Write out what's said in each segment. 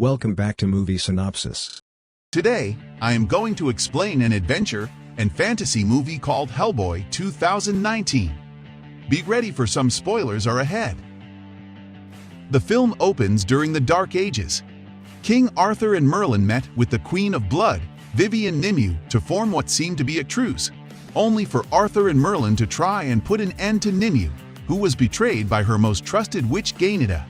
Welcome back to Movie Synopsis. Today, I am going to explain an adventure and fantasy movie called Hellboy 2019. Be ready for some spoilers are ahead. The film opens during the Dark Ages. King Arthur and Merlin met with the Queen of Blood, Vivian Nimue, to form what seemed to be a truce, only for Arthur and Merlin to try and put an end to Nimue, who was betrayed by her most trusted witch Gainida.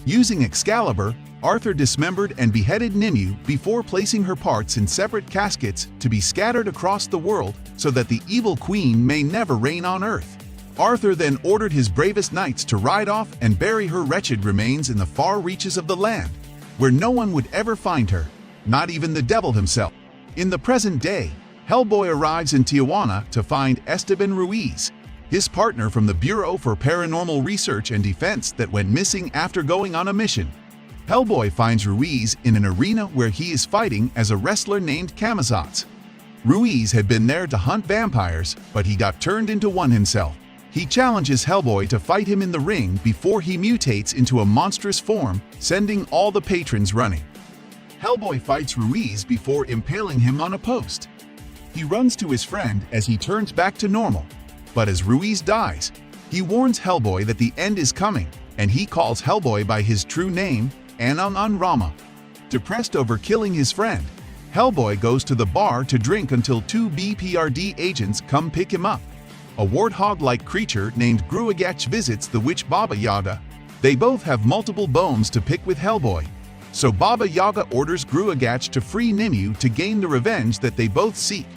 Using Excalibur, Arthur dismembered and beheaded Nimue before placing her parts in separate caskets to be scattered across the world so that the evil queen may never reign on Earth. Arthur then ordered his bravest knights to ride off and bury her wretched remains in the far reaches of the land, where no one would ever find her, not even the devil himself. In the present day, Hellboy arrives in Tijuana to find Esteban Ruiz, his partner from the Bureau for Paranormal Research and Defense that went missing after going on a mission. Hellboy finds Ruiz in an arena where he is fighting as a wrestler named Camazotz. Ruiz had been there to hunt vampires, but he got turned into one himself. He challenges Hellboy to fight him in the ring before he mutates into a monstrous form, sending all the patrons running. Hellboy fights Ruiz before impaling him on a post. He runs to his friend as he turns back to normal, but as Ruiz dies, he warns Hellboy that the end is coming, and he calls Hellboy by his true name, Anang Rama. Depressed over killing his friend, Hellboy goes to the bar to drink until two BPRD agents come pick him up. A warthog-like creature named Gruagach visits the witch Baba Yaga. They both have multiple bones to pick with Hellboy, so Baba Yaga orders Gruagach to free Nimue to gain the revenge that they both seek.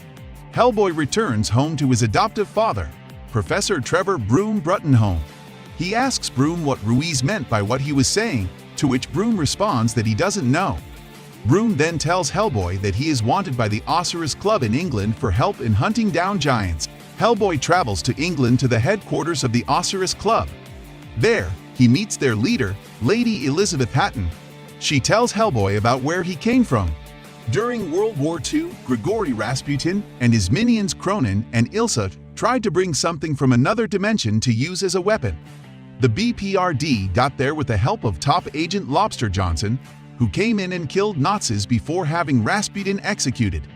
Hellboy returns home to his adoptive father, Professor Trevor Broom Bruttenholm. He asks Broom what Ruiz meant by what he was saying, to which Broom responds that he doesn't know. Broom then tells Hellboy that he is wanted by the Sorceress Club in England for help in hunting down giants. Hellboy travels to England to the headquarters of the Sorceress Club. There, he meets their leader, Lady Elizabeth Hatton. She tells Hellboy about where he came from. During World War II, Grigory Rasputin and his minions Cronin and Ilsa tried to bring something from another dimension to use as a weapon. The BPRD got there with the help of top agent Lobster Johnson, who came in and killed Nazis before having Rasputin executed.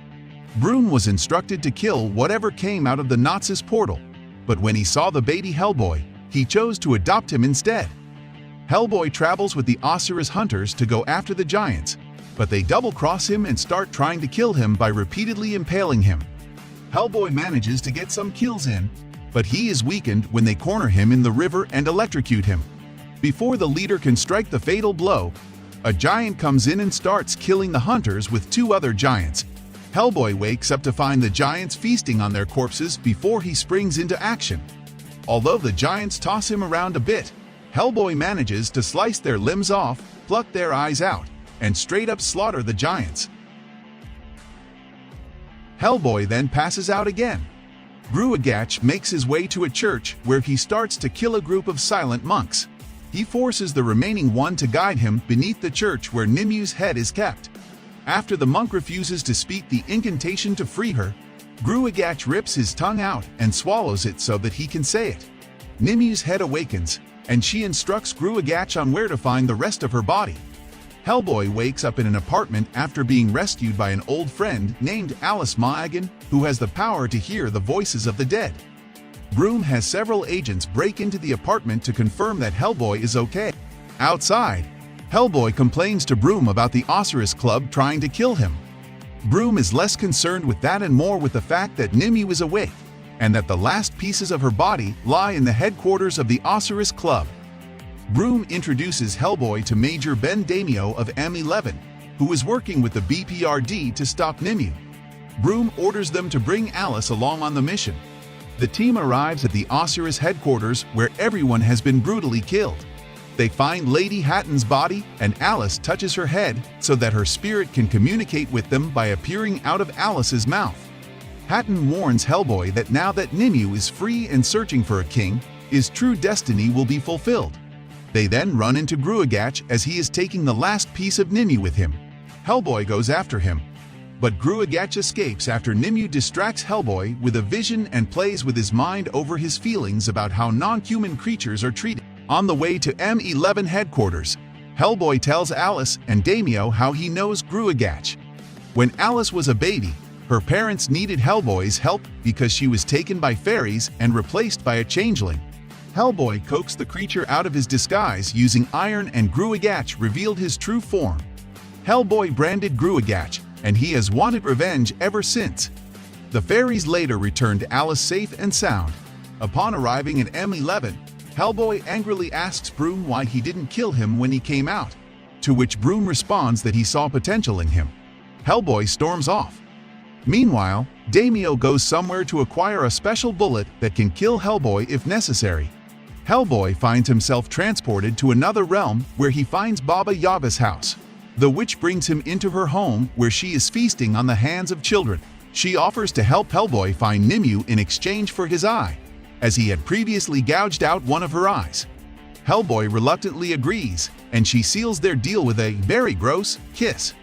Broom was instructed to kill whatever came out of the Nazis' portal, but when he saw the baby Hellboy, he chose to adopt him instead. Hellboy travels with the Sorceress hunters to go after the giants, but they double-cross him and start trying to kill him by repeatedly impaling him. Hellboy manages to get some kills in, but he is weakened when they corner him in the river and electrocute him. Before the leader can strike the fatal blow, a giant comes in and starts killing the hunters with two other giants. Hellboy wakes up to find the giants feasting on their corpses before he springs into action. Although the giants toss him around a bit, Hellboy manages to slice their limbs off, pluck their eyes out, and straight up slaughter the giants. Hellboy then passes out again. Gruagach makes his way to a church where he starts to kill a group of silent monks. He forces the remaining one to guide him beneath the church where Nimue's head is kept. After the monk refuses to speak the incantation to free her, Gruagach rips his tongue out and swallows it so that he can say it. Nimue's head awakens, and she instructs Gruagach on where to find the rest of her body. Hellboy wakes up in an apartment after being rescued by an old friend named Alice Maagan, who has the power to hear the voices of the dead. Broom has several agents break into the apartment to confirm that Hellboy is okay. Outside, Hellboy complains to Broom about the Sorceress Club trying to kill him. Broom is less concerned with that and more with the fact that Nimue is awake, and that the last pieces of her body lie in the headquarters of the Sorceress Club. Broom introduces Hellboy to Major Ben Damio of M11, who is working with the BPRD to stop Nimue. Broom orders them to bring Alice along on the mission. The team arrives at the Sorceress headquarters where everyone has been brutally killed. They find Lady Hatton's body, and Alice touches her head so that her spirit can communicate with them by appearing out of Alice's mouth. Hatton warns Hellboy that now that Nimue is free and searching for a king, his true destiny will be fulfilled. They then run into Gruagach as he is taking the last piece of Nimue with him. Hellboy goes after him, but Gruagach escapes after Nimue distracts Hellboy with a vision and plays with his mind over his feelings about how non-human creatures are treated. On the way to M11 headquarters, Hellboy tells Alice and Damio how he knows Gruagach. When Alice was a baby, her parents needed Hellboy's help because she was taken by fairies and replaced by a changeling. Hellboy coaxed the creature out of his disguise using iron, and Gruagach revealed his true form. Hellboy branded Gruagach, and he has wanted revenge ever since. The fairies later returned Alice safe and sound. Upon arriving at M11, Hellboy angrily asks Broom why he didn't kill him when he came out, to which Broom responds that he saw potential in him. Hellboy storms off. Meanwhile, Damio goes somewhere to acquire a special bullet that can kill Hellboy if necessary. Hellboy finds himself transported to another realm where he finds Baba Yaga's house. The witch brings him into her home where she is feasting on the hands of children. She offers to help Hellboy find Nimue in exchange for his eye, as he had previously gouged out one of her eyes. Hellboy reluctantly agrees, and she seals their deal with a very gross kiss.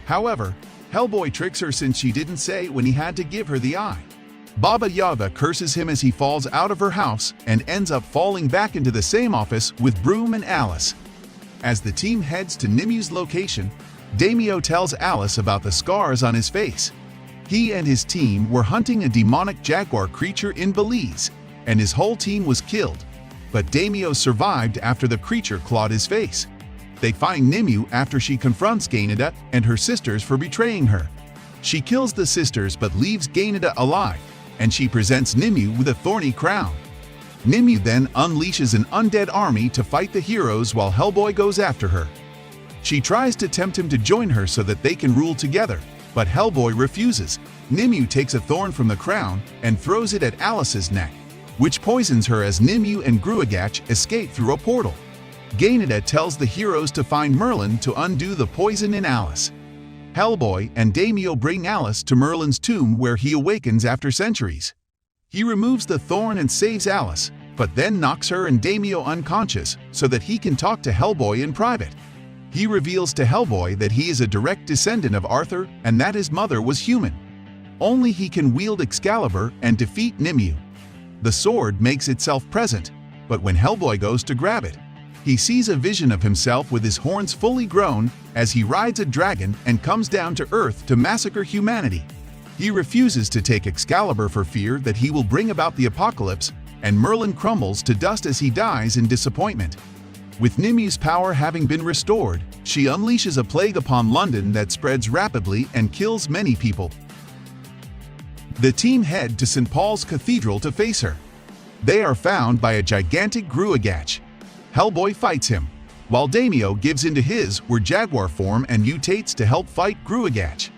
However, Hellboy tricks her since she didn't say when he had to give her the eye. Baba Yaga curses him as he falls out of her house and ends up falling back into the same office with Broom and Alice. As the team heads to Nimue's location, Damio tells Alice about the scars on his face. He and his team were hunting a demonic jaguar creature in Belize, and his whole team was killed, but Damio survived after the creature clawed his face. They find Nimue after she confronts Gainida and her sisters for betraying her. She kills the sisters but leaves Gainida alive, and she presents Nimue with a thorny crown. Nimue then unleashes an undead army to fight the heroes while Hellboy goes after her. She tries to tempt him to join her so that they can rule together, but Hellboy refuses. Nimue takes a thorn from the crown and throws it at Alice's neck, which poisons her as Nimue and Gruagach escape through a portal. Gainida tells the heroes to find Merlin to undo the poison in Alice. Hellboy and Damio bring Alice to Merlin's tomb where he awakens after centuries. He removes the thorn and saves Alice, but then knocks her and Damio unconscious so that he can talk to Hellboy in private. He reveals to Hellboy that he is a direct descendant of Arthur and that his mother was human. Only he can wield Excalibur and defeat Nimue. The sword makes itself present, but when Hellboy goes to grab it, he sees a vision of himself with his horns fully grown as he rides a dragon and comes down to Earth to massacre humanity. He refuses to take Excalibur for fear that he will bring about the apocalypse, and Merlin crumbles to dust as he dies in disappointment. With Nimue's power having been restored, she unleashes a plague upon London that spreads rapidly and kills many people. The team head to St. Paul's Cathedral to face her. They are found by a gigantic Gruagach. Hellboy fights him, while Damio gives into his jaguar form and mutates to help fight Gruagach.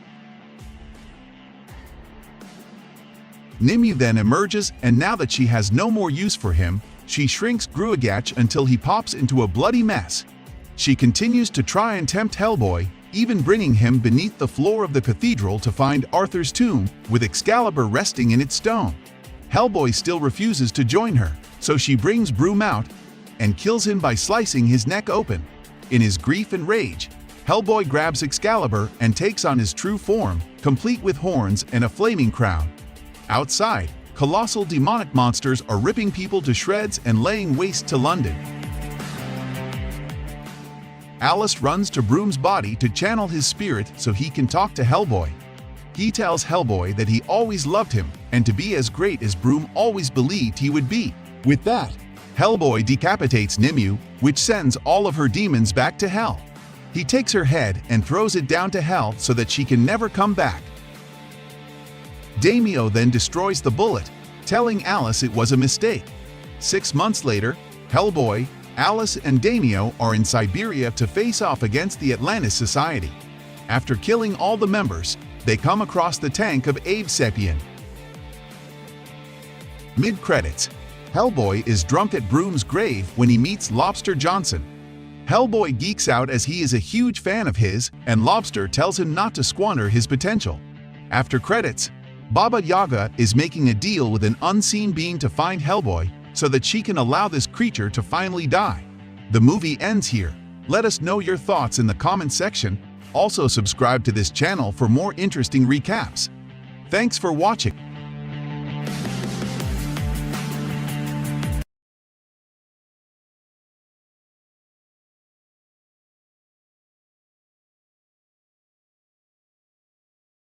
Nimue then emerges, and now that she has no more use for him, she shrinks Gruagach until he pops into a bloody mess. She continues to try and tempt Hellboy, even bringing him beneath the floor of the cathedral to find Arthur's tomb, with Excalibur resting in its stone. Hellboy still refuses to join her, so she brings Broom out and kills him by slicing his neck open. In his grief and rage, Hellboy grabs Excalibur and takes on his true form, complete with horns and a flaming crown. Outside, colossal demonic monsters are ripping people to shreds and laying waste to London. Alice runs to Broom's body to channel his spirit so he can talk to Hellboy. He tells Hellboy that he always loved him and to be as great as Broom always believed he would be. With that, Hellboy decapitates Nimue, which sends all of her demons back to hell. He takes her head and throws it down to hell so that she can never come back. Damio then destroys the bullet, telling Alice it was a mistake. 6 months later, Hellboy, Alice, and Damio are in Siberia to face off against the Atlantis Society. After killing all the members, they come across the tank of Abe Sapien. Mid-credits, Hellboy is drunk at Broom's grave when he meets Lobster Johnson. Hellboy geeks out as he is a huge fan of his, and Lobster tells him not to squander his potential. After credits, Baba Yaga is making a deal with an unseen being to find Hellboy so that she can allow this creature to finally die. The movie ends here. Let us know your thoughts in the comments section. Also subscribe to this channel for more interesting recaps. Thanks for watching.